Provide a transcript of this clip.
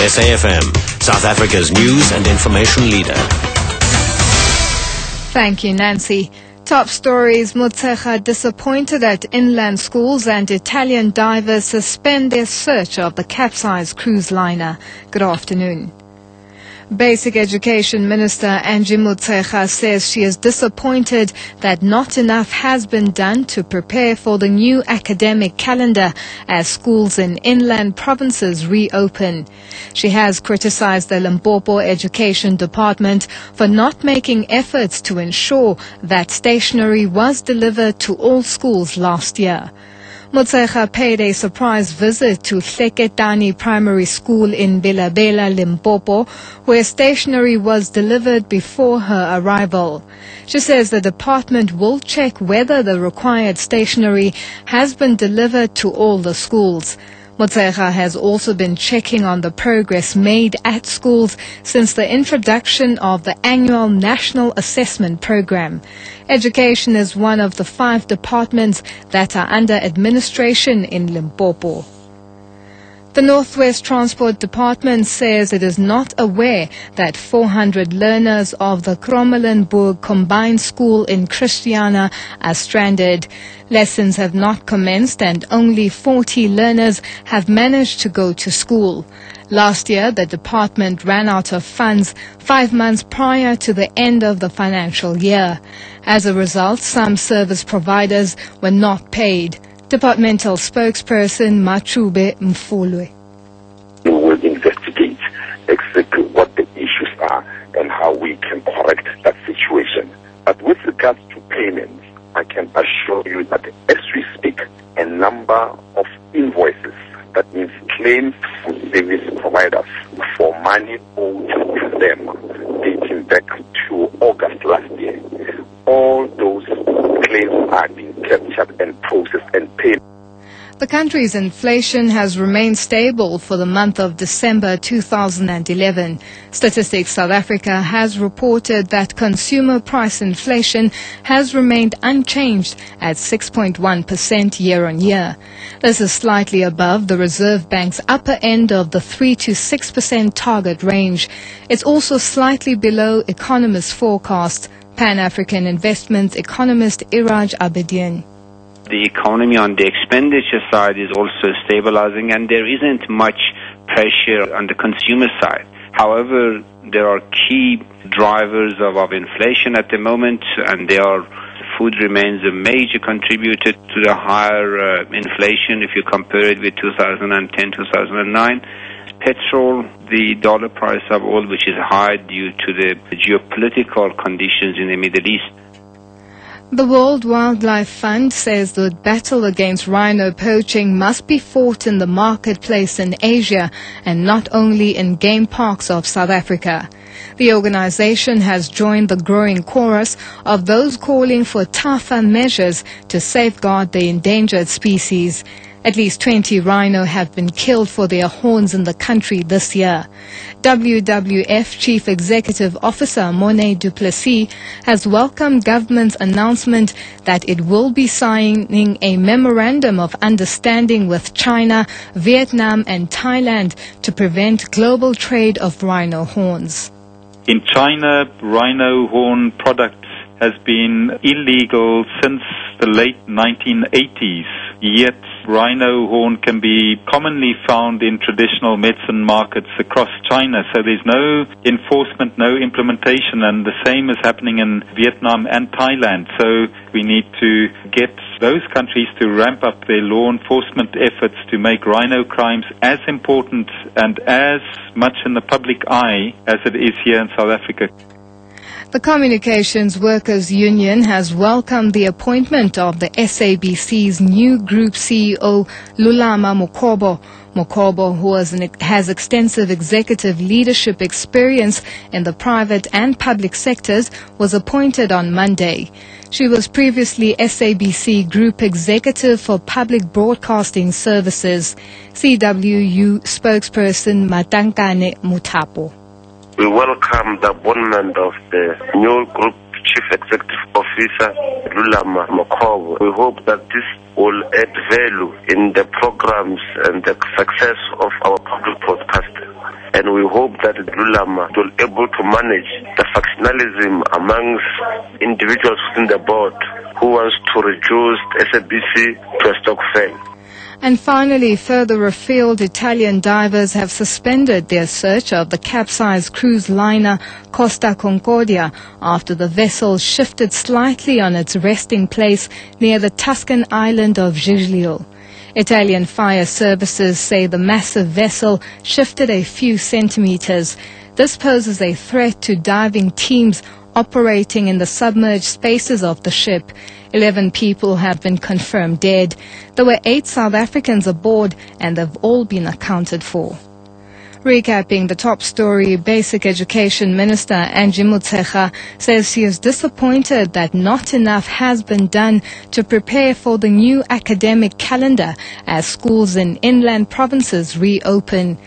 SAFM, South Africa's news and information leader. Thank you, Nancy. Top stories: Motshekga disappointed at inland schools and Italian divers suspend their search of the capsized cruise liner. Good afternoon. Basic Education Minister Angie Motshekga says she is disappointed that not enough has been done to prepare for the new academic calendar as schools in inland provinces reopen. She has criticized the Limpopo Education Department for not making efforts to ensure that stationery was delivered to all schools last year. Motshekga paid a surprise visit to Hleketani Primary School in Belabela, Limpopo, where stationery was delivered before her arrival. She says the department will check whether the required stationery has been delivered to all the schools. Motshekga has also been checking on the progress made at schools since the introduction of the annual National Assessment Program. Education is one of the 5 departments that are under administration in Limpopo. The Northwest Transport Department says it is not aware that 400 learners of the Krommelenburg Combined School in Christiana are stranded. Lessons have not commenced and only 40 learners have managed to go to school. Last year, the department ran out of funds 5 months prior to the end of the financial year. As a result, some service providers were not paid. Departmental spokesperson Machube Mfulwe. We will investigate exactly what the issues are and how we can correct that situation. But with regards to payments, I can assure you that as we speak, a number of invoices, that means claims from service providers for money owed to them dating back to August last year, all those claims are being captured and processed and paid. The country's inflation has remained stable for the month of December 2011. Statistics South Africa has reported that consumer price inflation has remained unchanged at 6.1% year-on-year. This is slightly above the Reserve Bank's upper end of the 3 to 6% target range. It's also slightly below economists' forecast. Pan-African investment economist Iraj Abedian. The economy on the expenditure side is also stabilizing, and there isn't much pressure on the consumer side. However, there are key drivers of inflation at the moment, and food remains a major contributor to the higher inflation if you compare it with 2010, 2009. Petrol, the dollar price of oil, which is high due to the geopolitical conditions in the Middle East. The World Wildlife Fund says the battle against rhino poaching must be fought in the marketplace in Asia and not only in game parks of South Africa. The organization has joined the growing chorus of those calling for tougher measures to safeguard the endangered species. At least 20 rhino have been killed for their horns in the country this year. WWF Chief Executive Officer Monet du Plessis has welcomed government's announcement that it will be signing a memorandum of understanding with China, Vietnam and Thailand to prevent global trade of rhino horns. In China, rhino horn products has been illegal since the late 1980s, yet rhino horn can be commonly found in traditional medicine markets across China. So there's no enforcement, no implementation, and the same is happening in Vietnam and Thailand. So we need to get those countries to ramp up their law enforcement efforts to make rhino crimes as important and as much in the public eye as it is here in South Africa. The Communications Workers Union has welcomed the appointment of the SABC's new Group CEO, Lulama Mokobo. Mokobo, who has extensive executive leadership experience in the private and public sectors, was appointed on Monday. She was previously SABC Group Executive for Public Broadcasting Services. CWU spokesperson Matankane Mutapo. We welcome the appointment of the new Group Chief Executive Officer, Lulama Mokobo. We hope that this will add value in the programs and the success of our public broadcasting. and we hope that Lulama will be able to manage the factionalism amongst individuals within the board who wants to reduce SABC to a stokvel. And finally, further afield, Italian divers have suspended their search of the capsized cruise liner Costa Concordia after the vessel shifted slightly on its resting place near the Tuscan island of Giglio. Italian fire services say the massive vessel shifted a few centimeters. This poses a threat to diving teams operating in the submerged spaces of the ship. 11 people have been confirmed dead. There were 8 South Africans aboard and they've all been accounted for. Recapping the top story, Basic Education Minister Angie Motshekga says she is disappointed that not enough has been done to prepare for the new academic calendar as schools in inland provinces reopen.